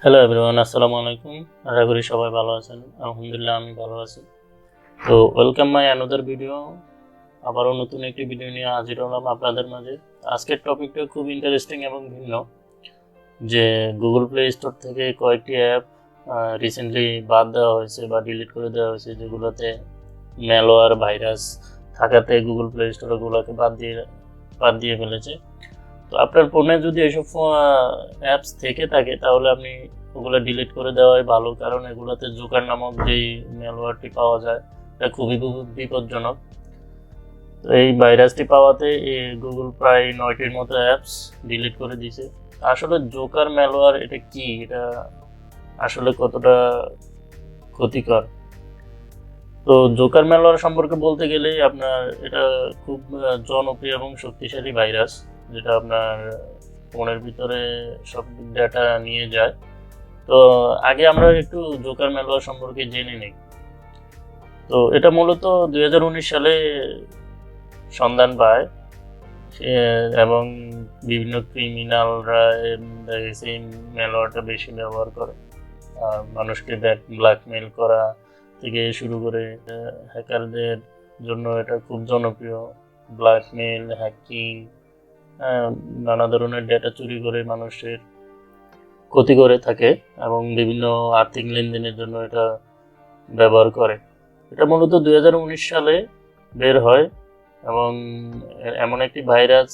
Hello everyone, আসসালামু আলাইকুম। আশা করি সবাই ভালো আছেন। আলহামদুলিল্লাহ আমি ভালো আছি। তো ওয়েলকাম মাই অ্যানাদার ভিডিও। আবারও নতুন একটি ভিডিও নিয়ে হাজির হলাম আপনাদের মাঝে। আজকের টপিকটা খুব ইন্টারেস্টিং এবং ভিন্ন, যে গুগল প্লে স্টোর থেকে কয়েকটি অ্যাপ রিসেন্টলি বাদ দেওয়া হয়েছে বা ডিলিট করে দেওয়া হয়েছে, যেগুলোতে ম্যালওয়্যার ভাইরাস থাকাতে গুগল প্লে স্টোর ওগুলোকে বাদ দিয়ে ফেলেছে। তো আপনার ফোনে যদি এসব অ্যাপস থেকে থাকে তাহলে আপনি ওগুলো ডিলিট করে দেওয়াই ভালো, কারণ এগুলোতে জোকার নামক যেই ম্যালওয়্যারটি পাওয়া যায় এটা খুবই বিপজ্জনক। তো এই ভাইরাসটি পাওয়াতে গুগল প্রায় 9টির মতো অ্যাপস ডিলিট করে দিয়েছে। আসলে জোকার ম্যালওয়্যার এটা কি, এটা আসলে কতটা ক্ষতিকর? তো জোকার ম্যালওয়্যার সম্পর্কে বলতে গেলে আপনার এটা খুব জনপ্রিয় এবং শক্তিশালী ভাইরাস, যেটা আপনার ফোনের ভিতরে সব ডেটা নিয়ে যায়। তো আগে আমরা একটু জোকার ম্যালওয়্যার সম্পর্কে জেনে নিই। তো এটা মূলত 2019 সালে সন্ধান পায় এবং বিভিন্ন ক্রিমিনালরা এই ম্যালওয়্যারটা বেশি ব্যবহার করে। আর মানুষকে ব্ল্যাকমেল করা থেকে শুরু করে হ্যাকারদের জন্য এটা খুব জনপ্রিয়। ব্ল্যাকমেল, হ্যাকিং, নানা ধরনের ডেটা চুরি করে মানুষের ক্ষতি করে থাকে এবং বিভিন্ন আর্থিক লেনদেনের জন্য এটা ব্যবহার করে। এটা মূলত 2019 সালে বের হয় এবং এমন একটি ভাইরাস,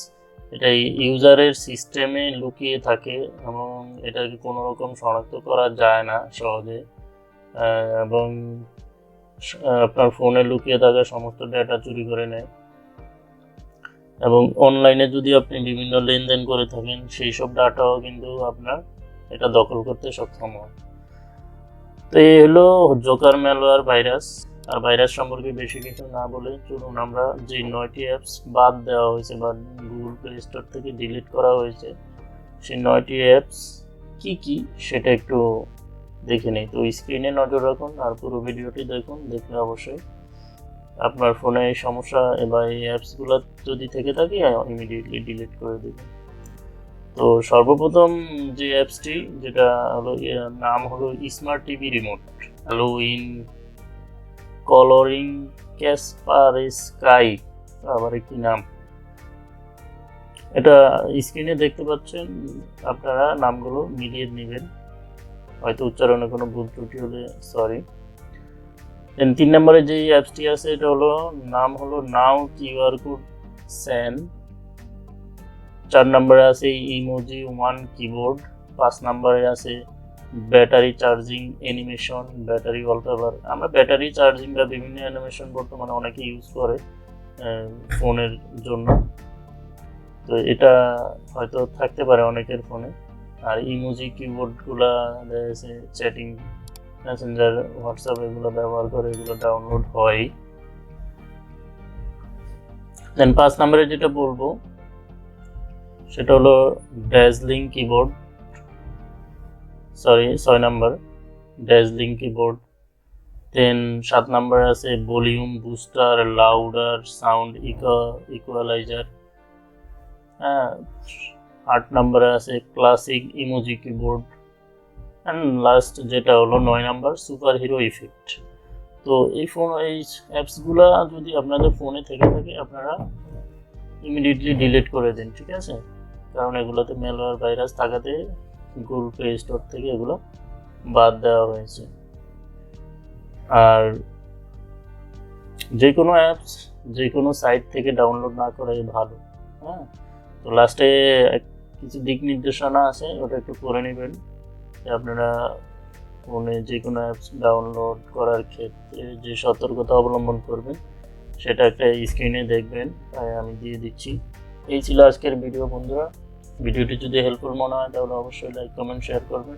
এটা ইউজারের সিস্টেমে লুকিয়ে থাকে এবং এটাকে কোনো রকম শনাক্ত করা যায় না সহজে, এবং আপনার ফোনে লুকিয়ে থাকা সমস্ত ডেটা চুরি করে নেয়। এবং অনলাইনে যদি আপনি বিভিন্ন লেনদেন করে থাকেন সেই সব ডাটাও কিন্তু আপনার এটা দখল করতে সক্ষম হয়। তো এই হলো জোকার ম্যালওয়্যার ভাইরাস। আর ভাইরাস সম্পর্কে বেশি কিছু না বলে চলুন আমরা যে 9টি অ্যাপস বাদ দেওয়া হয়েছে বা গুগল প্লে স্টোর থেকে ডিলিট করা হয়েছে সেই 9টি অ্যাপস কি কি সেটা একটু দেখে নিই। তো স্ক্রিনে নজর রাখুন আর পুরো ভিডিওটি দেখুন, দেখলে অবশ্যই আপনার ফোনে এই সমস্যা বা এই অ্যাপসগুলো যদি থেকে থাকে ইমিডিয়েটলি ডিলিট করে দেবেন। তো সর্বপ্রথম যে অ্যাপসটি, যেটা হলো নাম হলো smart TV remote, halloween colouring Casper sky, আবার একটি নাম। এটা স্ক্রিনে দেখতে পাচ্ছেন, আপনারা নামগুলো মিলিয়ে নেবেন, হয়তো উচ্চারণে কোনো ভুল ত্রুটি হলে সরি। 3 নম্বরে যে অ্যাপসটি আছে এটা হলো নাম হলো নাও কিউআর কোড স্যান। 4 নম্বরে আছে ইমোজি ওয়ান কিবোর্ড। 5 নম্বরে আছে battery charging animation, battery wallpaper. আমরা ব্যাটারি চার্জিং বা বিভিন্ন অ্যানিমেশন বর্তমানে অনেকে ইউজ করে ফোনের জন্য, তো এটা হয়তো থাকতে পারে অনেকের ফোনে। আর ইমোজি কিবোর্ডগুলা দেখা যাচ্ছে চ্যাটিং, মেসেঞ্জার, হোয়াটসঅ্যাপ এগুলো ব্যবহার করে এগুলো ডাউনলোড হয়। দেন 5 নম্বরে যেটা বলবো সেটা হলো dazzling keyboard, 6 number dazzling keyboard. Then 7 নম্বরে আছে volume booster, louder, sound equaliser. 8 নম্বরে আছে classic emoji keyboard. And last যেটা হলো 9 নাম্বার সুপার হিরো ইফেক্ট। তো এই অ্যাপসগুলা যদি আপনাদের ফোনে থেকে থাকে আপনারা ইমিডিয়েটলি ডিলিট করে দিন, ঠিক আছে? কারণ এগুলোতে ম্যালওয়্যার ভাইরাস থাকাতে গুগল প্লে স্টোর থেকে এগুলো বাদ দেওয়া হয়েছে। আর যে কোনো অ্যাপস যে কোনো সাইট থেকে ডাউনলোড না করাই ভালো। হ্যাঁ, তো লাস্টে কিছু দিক নির্দেশনা আছে, ওটা একটু করে নেবেন যে আপনারা ফোনে যে কোনো অ্যাপস ডাউনলোড করার ক্ষেত্রে যে সতর্কতা অবলম্বন করবেন সেটা একটা স্ক্রিনে দেখবেন, তাই আমি দিয়ে দিচ্ছি। এই ছিল আজকের ভিডিও বন্ধুরা। ভিডিওটি যদি হেল্পফুল মনে হয় তাহলে অবশ্যই লাইক, কমেন্ট, শেয়ার করবেন।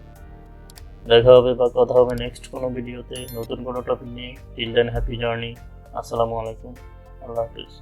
দেখা হবে বা কথা হবে নেক্সট কোনো ভিডিওতে নতুন কোনো টপিক নিয়ে। Till then happy journey. আসসালামু আলাইকুম, আল্লাহ হাফিজ।